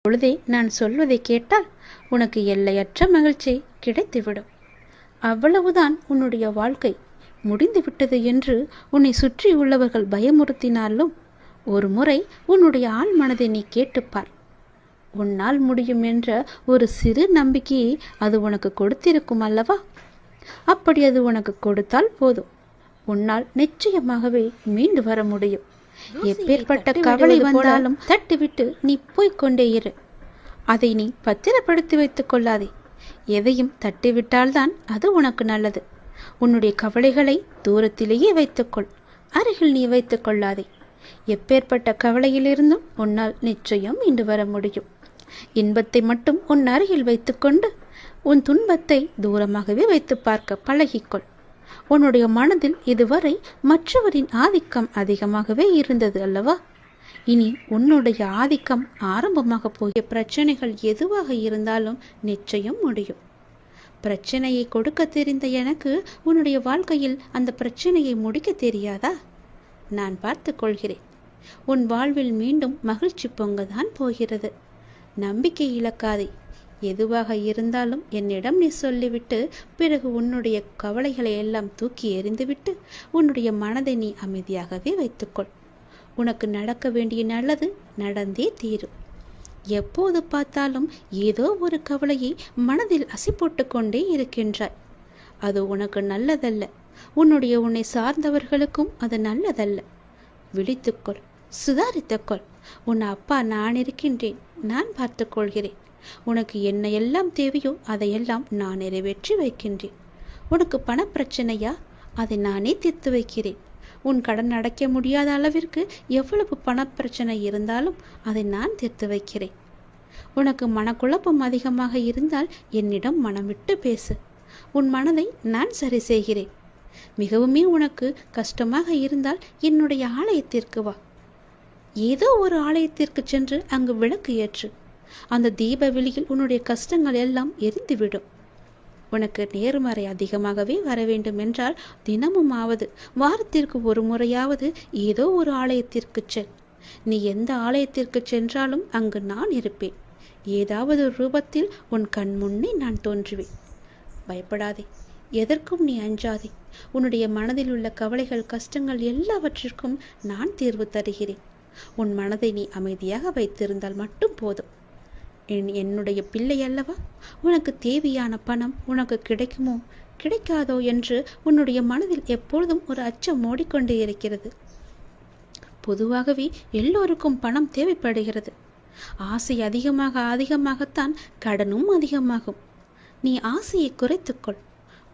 இப்பொழுதே நான் சொல்வதை கேட்டால் உனக்கு எல்லையற்ற மகிழ்ச்சி கிடைத்துவிடும். அவ்வளவுதான், உன்னுடைய வாழ்க்கை முடிந்துவிட்டது என்று உன்னை சுற்றி உள்ளவர்கள் பயமுறுத்தினாலும் ஒரு முறை உன்னுடைய ஆள் மனதை நீ கேட்டுப்பார். உன்னால் முடியும் என்ற ஒரு சிறு நம்பிக்கையை அது உனக்கு கொடுத்திருக்கும் அல்லவா? அப்படி அது உனக்கு கொடுத்தால் போதும், உன்னால் நிச்சயமாகவே மீண்டு வர முடியும். எப்பேற்பட்ட கவலை வந்தாலும் தட்டிவிட்டு நீ போய்கொண்டே இரு. அதை நீ பத்திரப்படுத்தி வைத்துக் கொள்ளாதே. எதையும் தட்டிவிட்டால்தான் அது உனக்கு நல்லது. உன்னுடைய கவலைகளை தூரத்திலேயே வைத்துக்கொள், அருகில் நீ வைத்துக் கொள்ளாதே. எப்பேற்பட்ட கவலையிலிருந்தும் உன்னால் நிச்சயம் மீண்டு வர முடியும். இன்பத்தை மட்டும் உன் அருகில் வைத்துக்கொண்டு உன் துன்பத்தை தூரமாகவே வைத்து பார்க்க பழகிக்கொள். உன்னுடைய மனதில் இதுவரை மற்றவரின் ஆதிக்கம் அதிகமாகவே இருந்தது அல்லவா? இனி உன்னுடைய ஆதிக்கம் ஆரம்பமாக போகிய பிரச்சனைகள் எதுவாக இருந்தாலும் நிச்சயம் முடியும். பிரச்சனையை கொடுக்க தெரிந்த எனக்கு உன்னுடைய வாழ்க்கையில் அந்த பிரச்சனையை முடிக்க தெரியாதா? நான் பார்த்து கொள்கிறேன். உன் வாழ்வில் மீண்டும் மகிழ்ச்சி பொங்கதான் போகிறது. நம்பிக்கை இழக்காதே. எதுவாக இருந்தாலும் என்னிடம் நீ சொல்லிவிட்டு பிறகு உன்னுடைய கவலைகளை எல்லாம் தூக்கி எறிந்துவிட்டு உன்னுடைய மனதை நீ அமைதியாகவே வைத்துக்கொள். உனக்கு நடக்க வேண்டிய நல்லது நடந்தே தீரும். எப்போது பார்த்தாலும் ஏதோ ஒரு கவலையை மனதில் அசி போட்டு கொண்டே இருக்கின்றாய். அது உனக்கு நல்லதல்ல. உன்னை சார்ந்தவர்களுக்கும் அது நல்லதல்ல. விழித்துக்கொள், சுதாரித்துக்கொள். உன் அப்பா நான் இருக்கின்றேன், நான் பார்த்து கொள்கிறேன். உனக்கு என்ன எல்லாம் தேவையோ அதையெல்லாம் நான் நிறைவேற்றி வைக்கின்றேன். உனக்கு பணப்பிரச்சனையா? அதை நானே தீர்த்து வைக்கிறேன். உன் கடன் அடைக்க முடியாத அளவிற்கு எவ்வளவு பணப்பிரச்சனை இருந்தாலும் அதை நான் தீர்த்து வைக்கிறேன். உனக்கு மனக்குழப்பம் அதிகமாக இருந்தால் என்னிடம் மனம் விட்டு பேசு. உன் மனதை நான் சரி செய்கிறேன். மிகவுமே உனக்கு கஷ்டமாக இருந்தால் என்னுடைய ஆலயத்திற்கு வா. ஏதோ ஒரு ஆலயத்திற்கு சென்று அங்கு விளக்கு ஏற்று. அந்த தீப வெளியில் உன்னுடைய கஷ்டங்கள் எல்லாம் எரிந்துவிடும். உனக்கு நேர்மறை அதிகமாகவே வர வேண்டும் என்றால் தினமும் ஆவது வாரத்திற்கு ஒரு முறையாவது ஏதோ ஒரு ஆலயத்திற்கு செல். நீ எந்த ஆலயத்திற்கு சென்றாலும் அங்கு நான் இருப்பேன். ஏதாவது ரூபத்தில் உன் கண் முன்னே நான் தோன்றுவேன். பயப்படாதே, எதற்கும் நீ அஞ்சாதே. உன்னுடைய மனதில் உள்ள கவலைகள் கஷ்டங்கள் எல்லாவற்றிற்கும் நான் தீர்வு தருகிறேன். உன் மனதை நீ அமைதியாக வைத்திருந்தால் மட்டும் போதும். என்னுடைய பிள்ளை அல்லவா? உனக்கு தேவையான பணம் உனக்கு கிடைக்குமோ கிடைக்காதோ என்று உன்னுடைய மனதில் எப்பொழுதும் ஒரு அச்சம் ஓடிக்கொண்டே இருக்கிறது. பொதுவாகவே எல்லோருக்கும் பணம் தேவைப்படுகிறது. ஆசை அதிகமாகத்தான் கடனும் அதிகமாகும். நீ ஆசையை குறைத்துக்கொள்.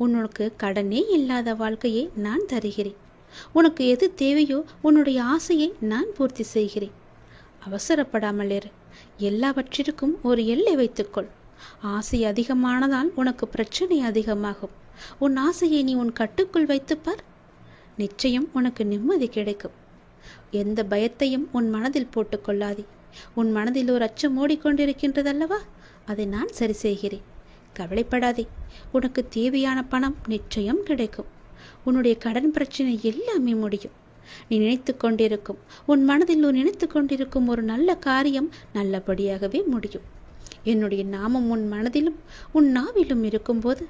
உனக்கு கடனே இல்லாத வாழ்க்கையை நான் தருகிறேன். உனக்கு எது தேவையோ உன்னுடைய ஆசையை நான் பூர்த்தி செய்கிறேன். அவசரப்படாமல் இரு. எல்லாவற்றிற்கும் ஒரு எல்லை வைத்துக்கொள். ஆசை அதிகமானதால் உனக்கு பிரச்சனை அதிகமாகும். உன் ஆசையை நீ உன் கட்டுக்குள் வைத்துப்பார். நிச்சயம் உனக்கு நிம்மதி கிடைக்கும். எந்த பயத்தையும் உன் மனதில் போட்டுக்கொள்ளாதே. உன் மனதில் ஒரு அச்சம் ஓடிக்கொண்டிருக்கின்றதல்லவா? அதை நான் சரி செய்கிறேன். கவலைப்படாதே. உனக்கு தேவையான பணம் நிச்சயம் கிடைக்கும். உன்னுடைய கடன் பிரச்சனை எல்லாமே முடியும். நீ நினைத்து கொண்டிருக்கும் உன் மனதில் நினைத்து கொண்டிருக்கும் ஒரு நல்ல காரியம் நல்லபடியாகவே முடியும். என்னுடைய நாமம் உன் மனதிலும் உன் நாவிலும் இருக்கும்போது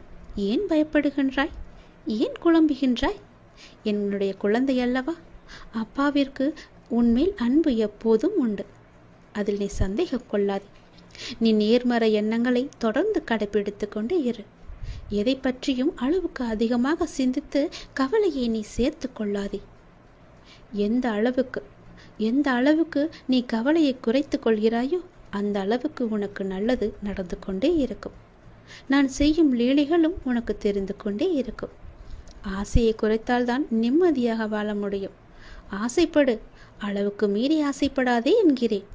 ஏன் பயப்படுகின்றாய்? ஏன் குழம்புகின்றாய்? என்னுடைய குழந்தை அல்லவா? அப்பாவிற்கு உன்மேல் அன்பு எப்போதும் உண்டு. அதில் நீ சந்தேகம் கொள்ளாதே. நீ நேர்மறை எண்ணங்களை தொடர்ந்து கடைபிடித்து கொண்டே இரு. எதை பற்றியும் அளவுக்கு அதிகமாக சிந்தித்து கவலையை நீ சேர்த்து கொள்ளாதே. எந்த அளவுக்கு நீ கவலையை குறைத்து கொள்கிறாயோ அந்த அளவுக்கு உனக்கு நல்லது நடந்து கொண்டே இருக்கும். நான் செய்யும் லீலைகளும் உனக்கு தெரிந்து கொண்டே இருக்கும். ஆசையை குறைத்தால்தான் நிம்மதியாக வாழ முடியும். ஆசைப்படு, அளவுக்கு மீறி ஆசைப்படாதே என்கிறேன்.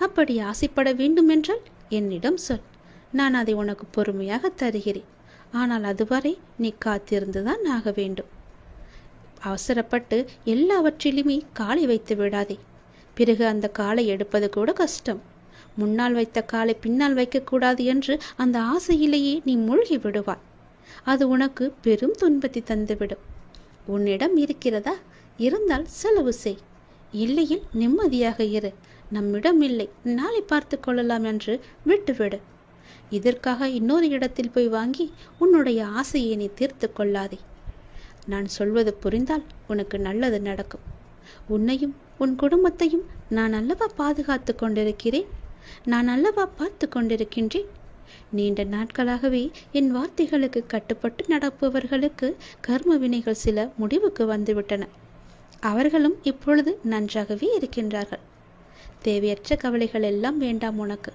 அப்படி ஆசைப்பட வேண்டும் என்றால் என்னிடம் சொல். நான் அதை உனக்கு பொறுமையாக தருகிறேன். ஆனால் அதுவரை நீ காத்திருந்துதான் ஆக வேண்டும். அவசரப்பட்டு எல்லாவற்றிலுமே காலை வைத்து விடாதே. பிறகு அந்த காலை எடுப்பது கூட கஷ்டம். முன்னால் வைத்த காலை பின்னால் வைக்கக்கூடாது என்று அந்த ஆசையிலேயே நீ மூழ்கி விடுவாய். அது உனக்கு பெரும் துன்பத்தை தந்துவிடும். உன்னிடம் இருக்கிறதா? இருந்தால் செலவு செய். இல்லையில் நிம்மதியாக இரு. நம்மிடம் இல்லை, நாளை பார்த்து கொள்ளலாம் என்று விட்டுவிடு. இதற்காக இன்னொரு இடத்தில் போய் வாங்கி உன்னுடைய ஆசையை நீ தீர்த்து கொள்ளாதே. நான் சொல்வது புரிந்தால் உனக்கு நல்லது நடக்கும். உன்னையும் உன் குடும்பத்தையும் நான் அல்லவா பாதுகாத்து கொண்டிருக்கிறேன், நான் அல்லவா பார்த்து கொண்டிருக்கின்றேன். நீண்ட நாட்களாகவே என் வார்த்தைகளுக்கு கட்டுப்பட்டு நடப்பவர்களுக்கு கர்ம வினைகள் சில முடிவுக்கு வந்துவிட்டன. அவர்களும் இப்பொழுது நன்றாகவே இருக்கின்றார்கள். தேவையற்ற கவலைகள் எல்லாம் வேண்டாம் உனக்கு.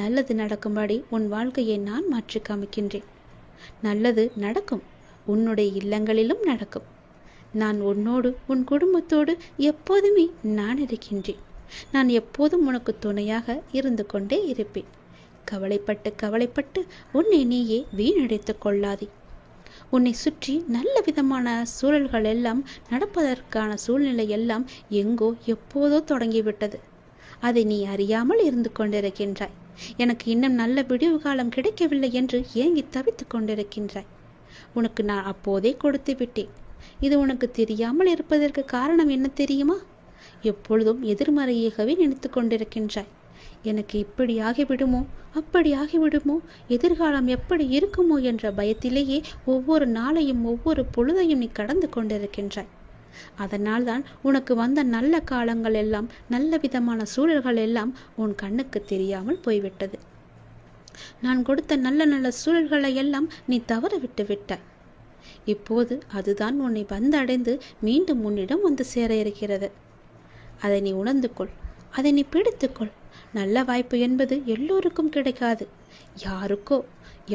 நல்லது நடக்கும்படி உன் வாழ்க்கையை நான் மாற்றி காமிக்கின்றேன். நல்லது நடக்கும், உன்னுடைய இல்லங்களிலும் நடக்கும். நான் உன்னோடு உன் குடும்பத்தோடு எப்போதுமே நான் இருக்கின்றேன். நான் எப்போதும் உனக்கு துணையாக இருந்து கொண்டே இருப்பேன். கவலைப்பட்டு கவலைப்பட்டு உன்னை நீயே வீணடித்து கொள்ளாதே. உன்னை சுற்றி நல்ல விதமான சூழல்கள் எல்லாம் நடப்பதற்கான சூழ்நிலை எல்லாம் எங்கோ எப்போதோ தொடங்கிவிட்டது. அதை நீ அறியாமல் இருந்து கொண்டிருக்கின்றாய். எனக்கு இன்னும் நல்ல விடிவு காலம் கிடைக்கவில்லை என்று ஏங்கி தவித்து கொண்டிருக்கின்றாய். உனக்கு நான் அப்போதே கொடுத்து விட்டேன். இது உனக்கு தெரியாமல் இருப்பதற்கு காரணம் என்ன தெரியுமா? எப்பொழுதும் எதிர்மறையாகவே நினைத்து கொண்டிருக்கின்றாய். எனக்கு இப்படி ஆகிவிடுமோ, அப்படி ஆகிவிடுமோ, எதிர்காலம் எப்படி இருக்குமோ என்ற பயத்திலேயே ஒவ்வொரு நாளையும் ஒவ்வொரு பொழுதையும் நீ கடந்து கொண்டிருக்கின்றாய். அதனால்தான் உனக்கு வந்த நல்ல காலங்கள் எல்லாம், நல்ல விதமான சூழல்கள் எல்லாம் உன் கண்ணுக்கு தெரியாமல் போய்விட்டது. நான் கொடுத்த நல்ல நல்ல சூழல்களை எல்லாம் நீ தவற விட்டு விட்டாய். இப்போது அதுதான் உன்னை வந்தடைந்து மீண்டும் உன்னிடம் வந்து சேர இருக்கிறது. அதை நீ உணர்ந்து கொள், அதை நீ பிடித்துக்கொள். நல்ல வாய்ப்பு என்பது எல்லோருக்கும் கிடைக்காது. யாருக்கோ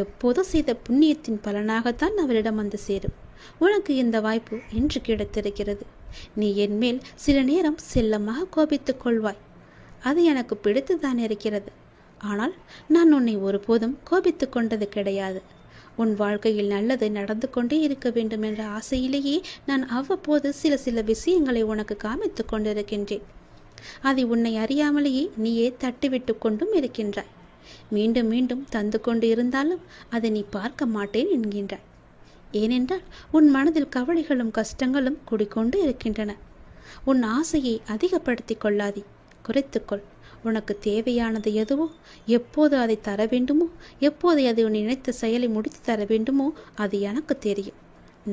எப்போதோ செய்த புண்ணியத்தின் பலனாகத்தான் அவரிடம் வந்து சேரும். உனக்கு இந்த வாய்ப்பு இன்று கிடைத்திருக்கிறது. நீ என் மேல் சில நேரம் செல்லமாக கோபித்துக் கொள்வாய். அது எனக்கு பிடித்துதான் இருக்கிறது. ஆனால் நான் உன்னை ஒருபோதும் கோபித்து கொண்டது கிடையாது. உன் வாழ்க்கையில் நல்லது நடந்து கொண்டே இருக்க வேண்டும் என்ற ஆசையிலேயே நான் அவ்வப்போது சில விஷயங்களை உனக்கு காமித்து கொண்டிருக்கின்றேன். அதை உன்னை அறியாமலேயே நீயே தட்டிவிட்டு கொண்டும் இருக்கின்றாய். மீண்டும் மீண்டும் தந்து கொண்டு இருந்தாலும் அதை நீ பார்க்க மாட்டேன் என்கின்றாய். ஏனென்றால் உன் மனதில் கவலைகளும் கஷ்டங்களும் குடிக்கொண்டு இருக்கின்றன. உன் ஆசையை அதிகப்படுத்தி கொள்ளாதே, குறைத்துக்கொள். உனக்கு தேவையானது எதுவோ, எப்போது அதை தர வேண்டுமோ, எப்போது அதை உன் நினைத்த செயலை முடித்து தர வேண்டுமோ அது எனக்கு தெரியும்.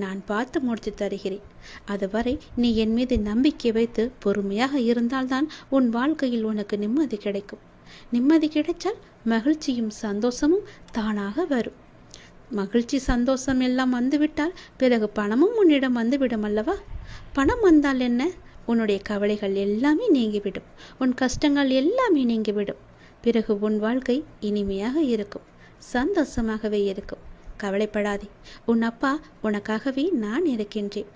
நான் பார்த்து முடித்து தருகிறேன். அதுவரை நீ என் மீது நம்பிக்கை வைத்து பொறுமையாக இருந்தால்தான் உன் வாழ்க்கையில் உனக்கு நிம்மதி கிடைக்கும். நிம்மதி கிடைத்தால் மகிழ்ச்சியும் சந்தோஷமும் தானாக வரும். மகிழ்ச்சி சந்தோஷம் எல்லாம் வந்துவிட்டால் பிறகு பணமும் உன்னிடம் வந்துவிடும் அல்லவா? பணம் வந்தால் என்ன? உன்னுடைய கவலைகள் எல்லாமே நீங்கிவிடும், உன் கஷ்டங்கள் எல்லாமே நீங்கிவிடும். பிறகு உன் வாழ்க்கை இனிமையாக இருக்கும், சந்தோஷமாகவே இருக்கும். கவலைப்படாதே, உன் அப்பா உனக்காகவே நான் இருக்கின்றேன்.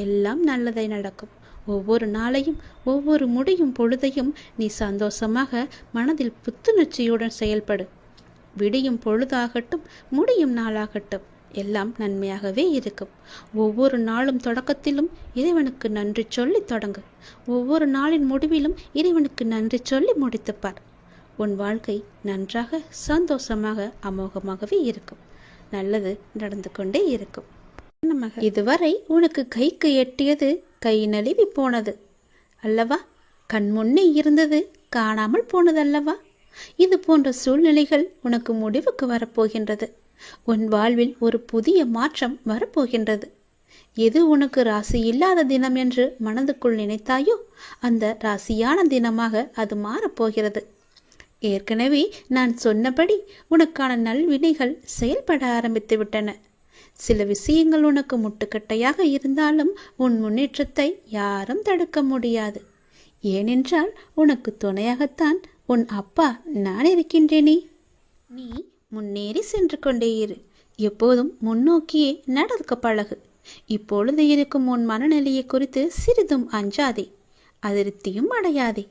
எல்லாம் நல்லதை நடக்கும். ஒவ்வொரு நாளையும் ஒவ்வொரு முடியும் பொழுதையும் நீ சந்தோஷமாக மனதில் புத்துணர்ச்சியுடன் செயல்படு. விடியும் பொழுதாகட்டும், முடியும் நாளாகட்டும், எல்லாம் நன்மையாகவே இருக்கும். ஒவ்வொரு நாளும் தொடக்கத்திலும் இறைவனுக்கு நன்றி சொல்லி தொடங்கு. ஒவ்வொரு நாளின் முடிவிலும் இறைவனுக்கு நன்றி சொல்லி முடித்துப்பார். உன் வாழ்க்கை நன்றாக சந்தோஷமாக அமோகமாகவே இருக்கும். நல்லது நடந்து கொண்டே இருக்கும். இதுவரை உனக்கு கைக்கு எட்டியது கை நழுவி போனது அல்லவா? கண் முன்னே இருந்தது காணாமல் போனதல்லவா? இது போன்ற சூழ்நிலைகள் உனக்கு முடிவுக்கு வரப்போகின்றது. உன் வாழ்வில் ஒரு புதிய மாற்றம் வரப்போகின்றது. எது உனக்கு ராசி இல்லாத தினம் என்று மனதுக்குள் நினைத்தாயோ அந்த ராசியான தினமாக அது மாறப்போகிறது. ஏற்கனவே நான் சொன்னபடி உனக்கான நல்வினைகள் செயல்பட ஆரம்பித்து விட்டன. சில விஷயங்கள் உனக்கு முட்டுக்கட்டையாக இருந்தாலும் உன் முன்னேற்றத்தை யாரும் தடுக்க முடியாது. ஏனென்றால் உனக்கு துணையாகத்தான் உன் அப்பா நான் இருக்கின்றேனே. நீ முன்னேறி சென்று கொண்டே இரு. எப்போதும் முன்னோக்கியே நடக்க பழகு. இப்பொழுது இருக்கும் உன் மனநிலையை குறித்து சிறிதும் அஞ்சாதே, அதிருப்தியும் அடையாதே.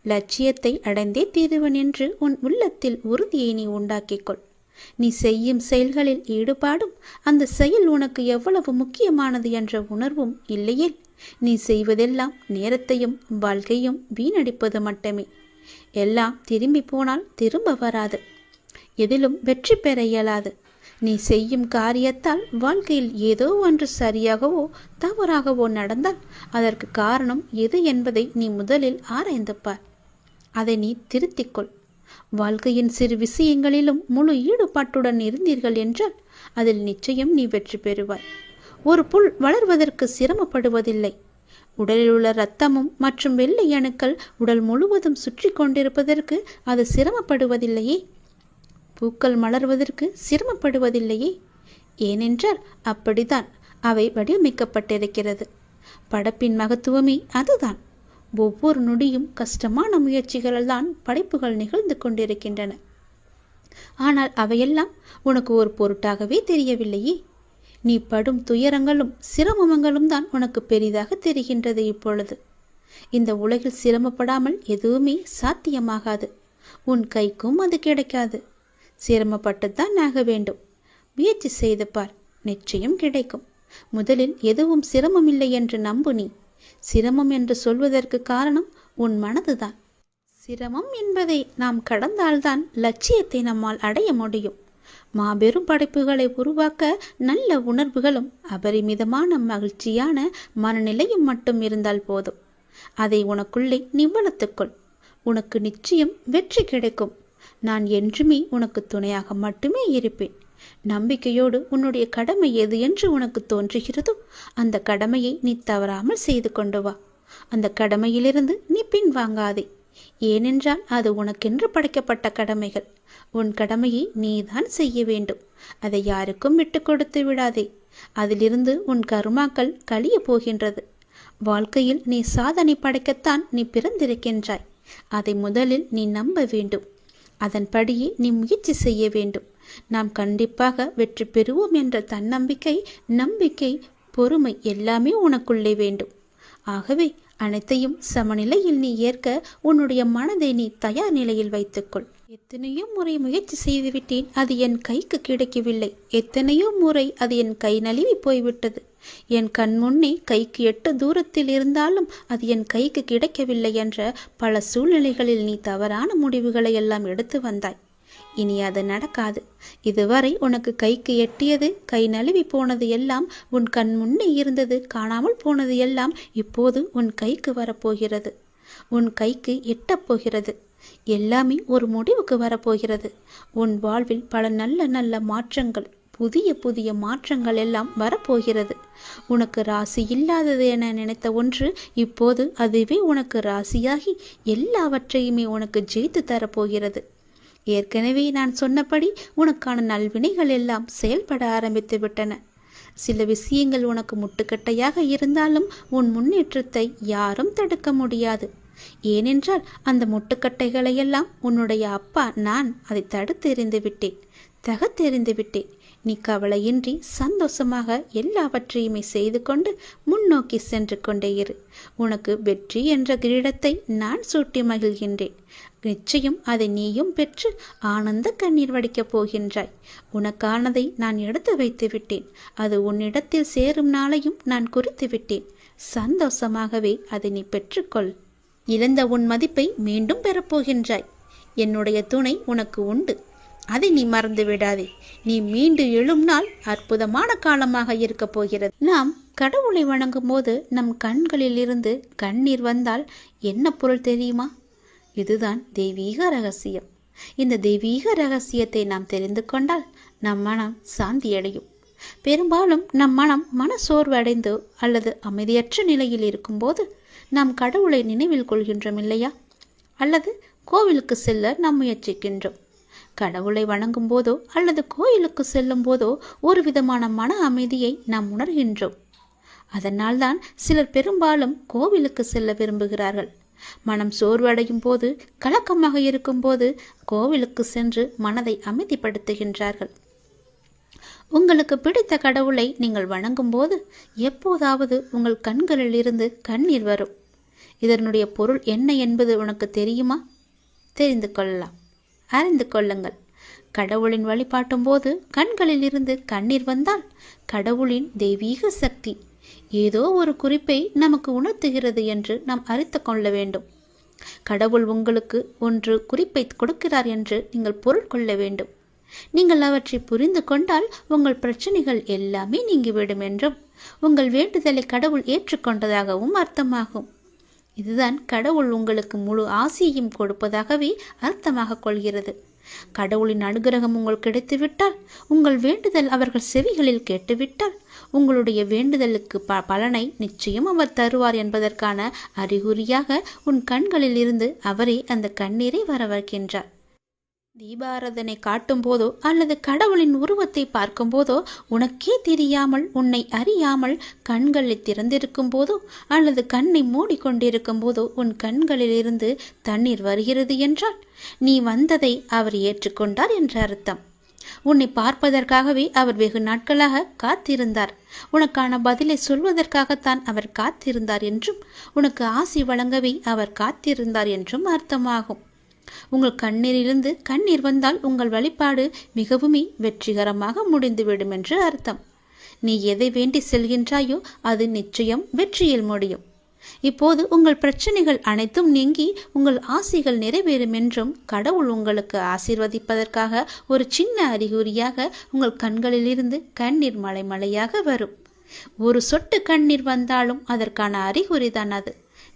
லட்சியத்தை அடைந்தே தீருவன் என்று உன் உள்ளத்தில் உறுதியை நீ உண்டாக்கிக்கொள். நீ செய்யும் செயல்களில் ஈடுபாடும் அந்த செயல் உனக்கு எவ்வளவு முக்கியமானது என்ற உணர்வும் இல்லையேல் நீ செய்வதெல்லாம் நேரத்தையும் வாழ்க்கையும் வீணடிப்பது மட்டுமே. எல்லாம் திரும்பி போனால் திரும்ப வராது. எதிலும் வெற்றி பெற இயலாது. நீ செய்யும் காரியத்தால் வாழ்க்கையில் ஏதோ ஒன்று சரியாகவோ தவறாகவோ நடந்தால் அதற்கு காரணம் எது என்பதை நீ முதலில் ஆராய்ந்து பார். அதை நீ திருத்திக்கொள். வாழ்க்கையின் சிறு விஷயங்களிலும் முழு ஈடுபாட்டுடன் இருந்தீர்கள் என்றால் அதில் நிச்சயம் நீ வெற்றி பெறுவாய். ஒரு புல் வளர்வதற்கு சிரமப்படுவதில்லை. உடலில் உள்ள இரத்தமும் மற்றும் வெள்ளை அணுக்கள் உடல் முழுவதும் சுற்றி கொண்டிருப்பதற்கு அது சிரமப்படுவதில்லையே. பூக்கள் மலர்வதற்கு சிரமப்படுவதில்லையே. ஏனென்றால் அப்படித்தான் அவை வடிவமைக்கப்பட்டிருக்கிறது. படைப்பின் மகத்துவமே அதுதான். ஒவ்வொரு நொடியும் கஷ்டமான முயற்சிகளால் தான் படைப்புகள் நிகழ்ந்து கொண்டிருக்கின்றன. ஆனால் அவையெல்லாம் உனக்கு ஒரு பொருட்டாகவே தெரியவில்லையே. நீ படும் துயரங்களும் சிரமங்களும் தான் உனக்கு பெரிதாக தெரிகின்றது. இப்பொழுது இந்த உலகில் சிரமப்படாமல் எதுவுமே சாத்தியமாகாது. உன் கைக்கும் அது கிடைக்காது. சிரமப்பட்டுத்தான் ஆக வேண்டும். முயற்சி செய்து பார், நிச்சயம் கிடைக்கும். முதலில் எதுவும் சிரமமில்லை என்று நம்பு. நீ சிரமம் என்று சொல்வதற்கு காரணம் உன் மனதுதான். சிரமம் என்பதை நாம் கடந்தால்தான் லட்சியத்தை நம்மால் அடைய முடியும். மாபெரும் படைப்புகளை உருவாக்க நல்ல உணர்வுகளும் அபரிமிதமான மகிழ்ச்சியான மனநிலையும் மட்டும் இருந்தால் போதும். அதை உனக்குள்ளே நீ வளர்த்துக்கொள். உனக்கு நிச்சயம் வெற்றி கிடைக்கும். நான் என்றுமே உனக்கு துணையாக மட்டுமே இருப்பேன். நம்பிக்கையோடு உன்னுடைய கடமை எது என்று உனக்கு தோன்றுகிறதோ அந்த கடமையை நீ தவறாமல் செய்து கொண்டு வா. அந்த கடமையிலிருந்து நீ பின்வாங்காதே. ஏனென்றால் அது உனக்கென்று படைக்கப்பட்ட கடமைகள். உன் கடமையை நீதான் செய்ய வேண்டும். அதை யாருக்கும் விட்டு கொடுத்து விடாதே. அதிலிருந்து உன் கர்மாக்கள் கழிய போகின்றது. வாழ்க்கையில் நீ சாதனை படைக்கத்தான் நீ பிறந்திருக்கின்றாய். அதை முதலில் நீ நம்ப வேண்டும். அதன்படியே நீ முயற்சி செய்ய வேண்டும். நாம் கண்டிப்பாக வெற்றி பெறுவோம் என்ற தன்னம்பிக்கை, நம்பிக்கை, பொறுமை எல்லாமே உனக்குள்ளே வேண்டும். ஆகவே அனைத்தையும் சமநிலையில் நீ ஏற்க உன்னுடைய மனதை நீ தயார் நிலையில் வைத்துக்கொள். எத்தனையோ முறை முயற்சி செய்துவிட்டேன், அது என் கைக்கு கிடைக்கவில்லை. எத்தனையோ முறை அது என் கை நழுவி போய்விட்டது. என் கண் முன்னே கைக்கு எட்டு தூரத்தில் இருந்தாலும் அது என் கைக்கு கிடைக்கவில்லை என்ற பல சூழ்நிலைகளில் நீ தவறான முடிவுகளை எல்லாம் எடுத்து வந்தாய். இனி அது நடக்காது. இதுவரை உனக்கு கைக்கு எட்டியது, கை நழுவி போனது எல்லாம், உன் கண் முன்னே இருந்தது, காணாமல் போனது எல்லாம் இப்போது உன் கைக்கு வரப்போகிறது. உன் கைக்கு எட்டப் போகிறது. எல்லாமே ஒரு முடிவுக்கு வரப்போகிறது. உன் வாழ்வில் பல நல்ல நல்ல மாற்றங்கள், புதிய புதிய மாற்றங்கள் எல்லாம் வரப்போகிறது. உனக்கு ராசி இல்லாதது என நினைத்த ஒன்று இப்போது அதுவே உனக்கு ராசியாகி எல்லாவற்றையுமே உனக்கு ஜெயித்து தரப்போகிறது. ஏற்கனவே நான் சொன்னபடி உனக்கான நல்வினைகள் எல்லாம் செயல்பட ஆரம்பித்து விட்டன. சில விஷயங்கள் உனக்கு முட்டுக்கட்டையாக இருந்தாலும் உன் முன்னேற்றத்தை யாரும் தடுக்க முடியாது. ஏனென்றால் அந்த முட்டுக்கட்டைகளை எல்லாம் உன்னுடைய அப்பா நான் அதை தடுத்தெறிந்து விட்டேன், தகத்தெறிந்து விட்டேன். நீ கவலையின்றி சந்தோஷமாக எல்லாவற்றையுமே செய்து கொண்டு முன்னோக்கி சென்று கொண்டே இரு. உனக்கு வெற்றி என்ற கிரீடத்தை நான் சூட்டி மகிழ்கின்றேன். நிச்சயம் அதை நீயும் பெற்று ஆனந்த கண்ணீர் வடிக்கப் போகின்றாய். உனக்கானதை நான் எடுத்து வைத்து விட்டேன். அது உன்னிடத்தில் சேரும் நாளையும் நான் குறித்து விட்டேன். சந்தோஷமாகவே அதை நீ பெற்றுக்கொள். இழந்த உன் மதிப்பை மீண்டும் பெறப்போகின்றாய். என்னுடைய துணை உனக்கு உண்டு. அதை நீ மறந்து விடாதே. நீ மீண்டு எழும் நாள் அற்புதமான காலமாக இருக்க போகிறது. நாம் கடவுளை வணங்கும் போது நம் கண்களில் இருந்து கண்ணீர் வந்தால் என்ன பொருள் தெரியுமா? இதுதான் தெய்வீக ரகசியம். இந்த தெய்வீக ரகசியத்தை நாம் தெரிந்து கொண்டால் நம் மனம் சாந்தியடையும். பெரும்பாலும் நம் மனம் மனசோர்வு அடைந்து அல்லது அமைதியற்ற நிலையில் இருக்கும்போது நாம் கடவுளை நினைவில் கொள்கின்றோம் இல்லையா? அல்லது கோவிலுக்கு செல்ல நாம் முயற்சிக்கின்றோம். கடவுளை வணங்கும் போதோ அல்லது கோயிலுக்கு செல்லும் போதோ ஒரு விதமான மன அமைதியை நாம் உணர்கின்றோம். அதனால்தான் சிலர் பெரும்பாலும் கோவிலுக்கு செல்ல விரும்புகிறார்கள். மனம் சோர்வடையும் போது, கலக்கமாக இருக்கும் போது கோவிலுக்கு சென்று மனதை அமைதிப்படுத்துகின்றார்கள். உங்களுக்கு பிடித்த கடவுளை நீங்கள் வணங்கும் போது எப்போதாவது உங்கள் கண்களில் இருந்து கண்ணீர் வரும். இதனுடைய பொருள் என்ன என்பது உனக்கு தெரியுமா? தெரிந்து கொள்ளலாம், அறிந்து கொள்ளுங்கள். கடவுளின் வழிபாட்டும் போது கண்களில் இருந்து கண்ணீர் வந்தால் கடவுளின் தெய்வீக சக்தி ஏதோ ஒரு குறிப்பை நமக்கு உணர்த்துகிறது என்று நாம் அறிந்து கொள்ள வேண்டும். கடவுள் உங்களுக்கு ஒன்று குறிப்பை கொடுக்கிறார் என்று நீங்கள் பொருள் கொள்ள வேண்டும். நீங்கள் அவற்றை புரிந்து கொண்டால் உங்கள் பிரச்சனைகள் எல்லாமே நீங்கிவிடும் என்றும் உங்கள் வேண்டுதலை கடவுள் ஏற்றுக்கொண்டதாகவும் அர்த்தமாகும். இதுதான் கடவுள் உங்களுக்கு முழு ஆசியையும் கொடுப்பதாகவே அர்த்தமாக கொள்கிறது. கடவுளின் அனுகிரகம் உங்களுக்கு கிடைத்துவிட்டால், உங்கள் வேண்டுதல் அவர்கள் செவிகளில் கேட்டுவிட்டால், உங்களுடைய வேண்டுதலுக்கு பலனை நிச்சயம் அவர் தருவார் என்பதற்கான அறிகுறியாக உன் கண்களில் இருந்து அவரே அந்த கண்ணீரை வரவழைக்கின்றார். தீபாராதனை காட்டும் போதோ அல்லது கடவுளின் உருவத்தை பார்க்கும் போதோ, உனக்கே தெரியாமல் உன்னை அறியாமல் கண்களில் திறந்திருக்கும் போதோ அல்லது கண்ணை மூடிக்கொண்டிருக்கும் போதோ உன் கண்களில் இருந்து தண்ணீர் வருகிறது என்றால், நீ வந்ததை அவர் ஏற்றுக்கொண்டார் என்ற அர்த்தம். உன்னை பார்ப்பதற்காகவே அவர் வெகு நாட்களாக காத்திருந்தார். உனக்கான பதிலை சொல்வதற்காகத்தான் அவர் காத்திருந்தார் என்றும், உனக்கு ஆசி வழங்கவே அவர் காத்திருந்தார் என்றும் அர்த்தமாகும். உங்கள் கண்ணீரிலிருந்து கண்ணீர் வந்தால் உங்கள் வழிபாடு மிகவுமே வெற்றிகரமாக முடிந்துவிடும் என்று அர்த்தம். நீ எதை வேண்டி செல்கின்றாயோ அது நிச்சயம் வெற்றியில் முடியும். இப்போது உங்கள் பிரச்சனைகள் அனைத்தும் நீங்கி உங்கள் ஆசைகள் நிறைவேறும் என்றும், கடவுள் உங்களுக்கு ஆசீர்வதிப்பதற்காக ஒரு சின்ன அறிகுறியாக உங்கள் கண்களிலிருந்து கண்ணீர் மலை மலையாக வரும். ஒரு சொட்டு கண்ணீர் வந்தாலும் அதற்கான அறிகுறிதான் அது.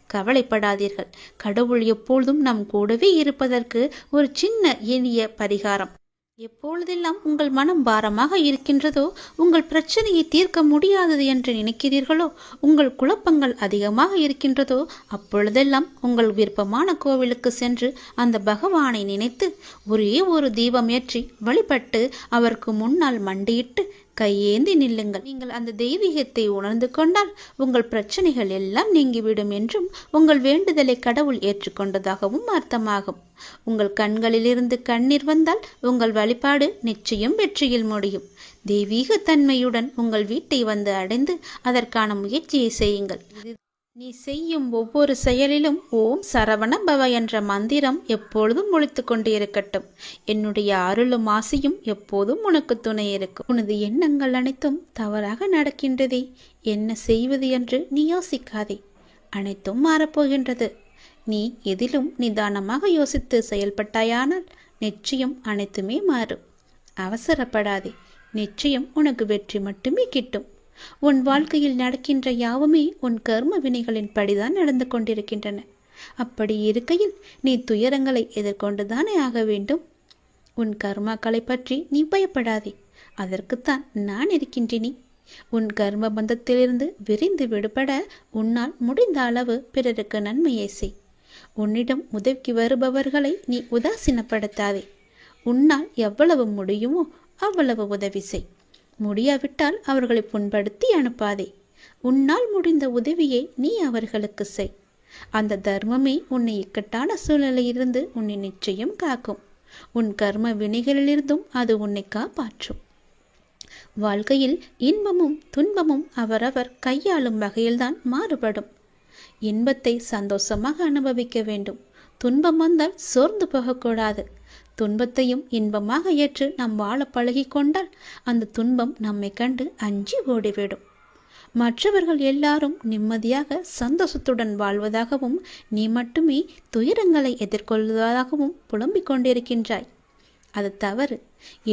கவலைப்படாதீர்கள். கடவுள் எப்பொழுதும் நம் கூடவே இருப்பதற்கு ஒரு சின்ன எளிய பரிகாரம். எப்பொழுதெல்லாம் உங்கள் மனம் பாரமாக இருக்கின்றதோ, உங்கள் பிரச்சனையை தீர்க்க முடியாதது என்று நினைக்கிறீர்களோ, உங்கள் குழப்பங்கள் அதிகமாக இருக்கின்றதோ, அப்பொழுதெல்லாம் உங்கள் விருப்பமான கோவிலுக்கு சென்று அந்த பகவானை நினைத்து ஒரே ஒரு தீபம் ஏற்றி வழிபட்டு அவருக்கு முன்னால் மண்டியிட்டு கையேந்தி நில்லுங்கள். நீங்கள் அந்த தெய்வீகத்தை உணர்ந்து கொண்டால் உங்கள் பிரச்சனைகள் எல்லாம் நீங்கிவிடும் என்றும், உங்கள் வேண்டுதலை கடவுள் ஏற்றுக்கொண்டதாகவும் அர்த்தமாகும். உங்கள் கண்களிலிருந்து கண்ணீர் வந்தால் உங்கள் வழிபாடு நிச்சயம் வெற்றியில் முடியும். தெய்வீக தன்மையுடன் உங்கள் வீட்டை வந்து அடைந்து அதற்கான முயற்சியை செய்யுங்கள். நீ செய்யும் ஒவ்வொரு செயலிலும் ஓம் சரவண பவ என்ற மந்திரம் எப்பொழுதும் ஒலித்து கொண்டே இருக்கட்டும். என்னுடைய அருளும் ஆசையும் எப்போதும் உனக்கு துணை இருக்கும். உனது எண்ணங்கள் அனைத்தும் தவறாக நடக்கின்றதே, என்ன செய்வது என்று நீ யோசிக்காதே. அனைத்தும் மாறப்போகின்றது. நீ எதிலும் நிதானமாக யோசித்து செயல்பட்டாயானால் நிச்சயம் அனைத்துமே மாறும். அவசரப்படாதே. நிச்சயம் உனக்கு வெற்றி மட்டுமே கிட்டும். உன் வாழ்க்கையில் நடக்கின்ற யாவுமே உன் கர்ம வினைகளின் படிதான் நடந்து கொண்டிருக்கின்றன. அப்படி இருக்கையில் நீ துயரங்களை எதிர்கொண்டுதானே ஆக வேண்டும். உன் கர்மாக்களை பற்றி நீ பயப்படாதே. அதற்குத்தான் நான் இருக்கின்றேனே. உன் கர்ம பந்தத்திலிருந்து விரிந்து விடுபட உன்னால் முடிந்த அளவு பிறருக்கு நன்மையை செய். உன்னிடம் உதவிக்கு வருபவர்களை நீ உதாசீனப்படுத்தாதே. உன்னால் எவ்வளவு முடியுமோ அவ்வளவு உதவி செய். முடியாவிட்டால் அவர்களை புண்படுத்தி அனுப்பாதே. உன்னால் முடிந்த உதவியை நீ அவர்களுக்கு செய். அந்த தர்மமே உன்னை இக்கட்டான சூழ்நிலையிலிருந்து உன்னை நிச்சயம் காக்கும். உன் கர்ம வினைகளிலிருந்தும் அது உன்னை காப்பாற்றும். வாழ்க்கையில் இன்பமும் துன்பமும் அவரவர் கையாளும் வகையில்தான் மாறுபடும். இன்பத்தை சந்தோஷமாக அனுபவிக்க வேண்டும். துன்பம் வந்தால் சோர்ந்து போகக்கூடாது. துன்பத்தையும் இன்பமாக ஏற்று நாம் வாழ பழகி கொண்டால் அந்த துன்பம் நம்மை கண்டு அஞ்சி ஓடிவிடும். மற்றவர்கள் எல்லாரும் நிம்மதியாக சந்தோஷத்துடன் வாழ்வதாகவும், நீ மட்டுமே துயரங்களை எதிர்கொள்வதாகவும் புலம்பிக் கொண்டிருக்கின்றாய். அது தவறு.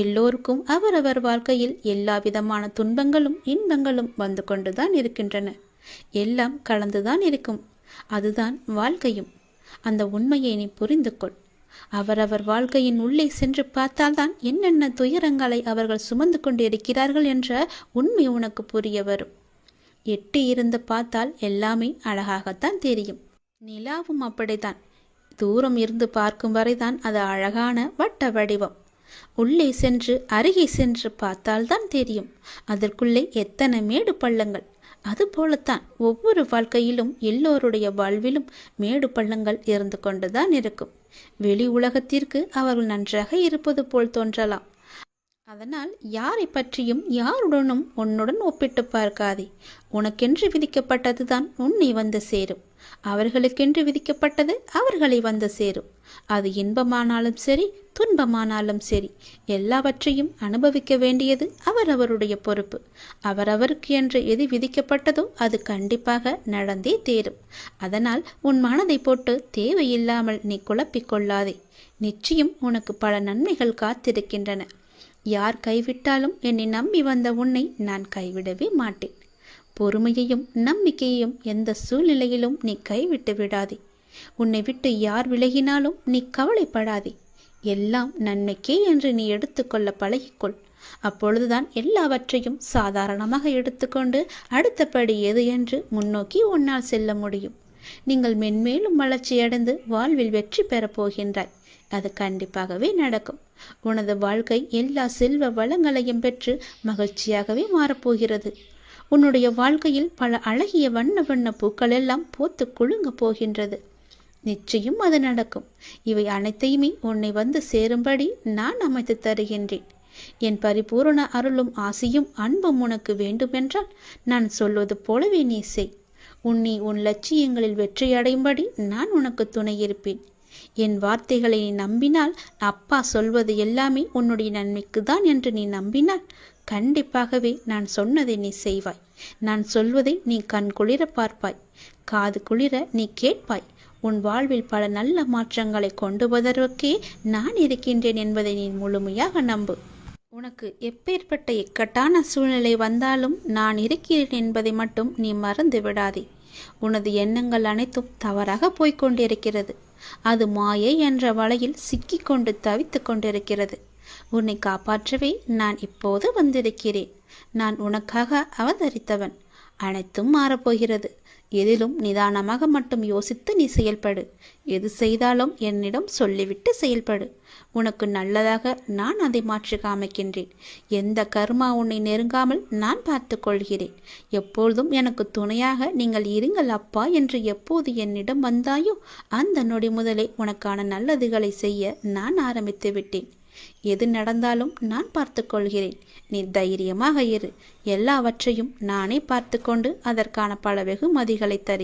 எல்லோருக்கும் அவரவர் வாழ்க்கையில் எல்லா விதமான துன்பங்களும் இன்பங்களும் வந்து கொண்டுதான் இருக்கின்றன. எல்லாம் கலந்துதான் இருக்கும். அதுதான் வாழ்க்கையும். அந்த உண்மையை நீ புரிந்து கொள். அவரவர் வாழ்க்கையின் உள்ளே சென்று பார்த்தால்தான் என்னென்ன துயரங்களை அவர்கள் சுமந்து கொண்டு இருக்கிறார்கள் என்ற உண்மை உனக்கு புரிய வரும். எட்டி இருந்து பார்த்தால் எல்லாமே அழகாகத்தான் தெரியும். நிலாவும் அப்படித்தான். தூரம் இருந்து பார்க்கும் வரைதான் அது அழகான வட்ட வடிவம். உள்ளே சென்று அருகே சென்று பார்த்தால்தான் தெரியும் அதற்குள்ளே எத்தனை மேடு பள்ளங்கள். அதுபோலத்தான் ஒவ்வொரு வாழ்க்கையிலும் எல்லோருடைய வாழ்விலும் மேடு பள்ளங்கள் இருந்து கொண்டுதான் இருக்கும். வெளி உலகத்திற்கு அவர்கள் நன்றாக இருப்பது போல் தோன்றலாம். அதனால் யாரை பற்றியும் யாருடனும் உன்னுடன் ஒப்பிட்டு பார்க்காதே. உனக்கென்று விதிக்கப்பட்டதுதான் உன்னை வந்து சேரும். அவர்களுக்கென்று விதிக்கப்பட்டது அவர்களை வந்து சேரும். அது இன்பமானாலும் சரி, துன்பமானாலும் சரி, எல்லாவற்றையும் அனுபவிக்க வேண்டியது அவரவருடைய பொறுப்பு. அவரவருக்கு என்று எது விதிக்கப்பட்டதோ அது கண்டிப்பாக நடந்தே தேரும். அதனால் உன் மனதை போட்டு தேவையில்லாமல் நீ குழப்பிக்கொள்ளாதே. நிச்சயம் உனக்கு பல நன்மைகள் காத்திருக்கின்றன. யார் கைவிட்டாலும் என்னை நம்பி வந்த உன்னை நான் கைவிடவே மாட்டேன். பொறுமையையும் நம்பிக்கையையும் எந்த சூழ்நிலையிலும் நீ கைவிட்டு விடாதே. உன்னை விட்டு யார் விலகினாலும் நீ கவலைப்படாதே. எல்லாம் நன்மைக்கே என்று நீ எடுத்துக்கொள்ள பழகிக்கொள். அப்பொழுதுதான் எல்லாவற்றையும் சாதாரணமாக எடுத்துக்கொண்டு அடுத்தபடி எது என்று முன்னோக்கி உன்னால் செல்ல முடியும். நீங்கள் மென்மேலும் வளர்ச்சியடைந்து வாழ்வில் வெற்றி பெறப் போகின்றாய். அது கண்டிப்பாகவே நடக்கும். உனது வாழ்க்கை எல்லா செல்வ வளங்களையும் பெற்று மகிழ்ச்சியாகவே மாறப்போகிறது. உன்னுடைய வாழ்க்கையில் பல அழகிய வண்ண வண்ண பூக்கள் எல்லாம் பூத்து குலுங்க போகின்றது. நிச்சயம் அது நடக்கும். இவை அனைத்தையுமே உன்னை வந்து சேரும்படி நான் அமைத்து தருகின்றேன். என் பரிபூரண அருளும் ஆசியும் அன்பும் உனக்கு வேண்டுமென்றால் நான் சொல்வது போலவே நீ செய். உன் லட்சியங்களில் வெற்றியடையும்படி நான் உனக்கு துணை இருப்பேன். என் வார்த்தைகளை நீ நம்பினால், அப்பா சொல்வது எல்லாமே உன்னுடைய நன்மைக்கு தான் என்று நீ நம்பினால், கண்டிப்பாகவே நான் சொன்னதை நீ செய்வாய். நான் சொல்வதை நீ கண் குளிர பார்ப்பாய், காது குளிர நீ கேட்பாய். உன் வாழ்வில் பல நல்ல மாற்றங்களை கொண்டு வருவதற்கே நான் இருக்கின்றேன் என்பதை நீ முழுமையாக நம்பு. உனக்கு எப்பேற்பட்ட இக்கட்டான சூழ்நிலை வந்தாலும் நான் இருக்கிறேன் என்பதை மட்டும் நீ மறந்து விடாதே. உனது எண்ணங்கள் அனைத்தும் தவறாக போய்கொண்டிருக்கிறது. அது மாயை என்ற வலையில் சிக்கிக்கொண்டு தவித்து கொண்டிருக்கிறது. உன்னை காப்பாற்றவே நான் இப்போது வந்திருக்கிறேன். நான் உனக்காக அவதரித்தவன். அனைத்தும் மாறப்போகிறது. எதிலும் நிதானமாக மட்டும் யோசித்து நீ செயல்படு. எது செய்தாலும் என்னிடம் சொல்லிவிட்டு செயல்படு. உனக்கு நல்லதாக நான் அதை மாற்றி காமிக்கின்றேன். எந்த கர்மா உன்னை நெருங்காமல் நான் பார்த்து கொள்கிறேன். எப்பொழுதும் எனக்கு துணையாக நீங்கள் இருங்கள் அப்பா என்று எப்போது என்னிடம் வந்தாயோ அந்த நொடி முதலே உனக்கான நல்லதுகளை செய்ய நான் ஆரம்பித்து விட்டேன். எது நடந்தாலும் நான் பார்த்து கொள்கிறேன். நீ தைரியமாக இரு. எல்லாவற்றையும் நானே பார்த்து கொண்டு அதற்கான பல வெகுமதிகளை தருகிறேன்.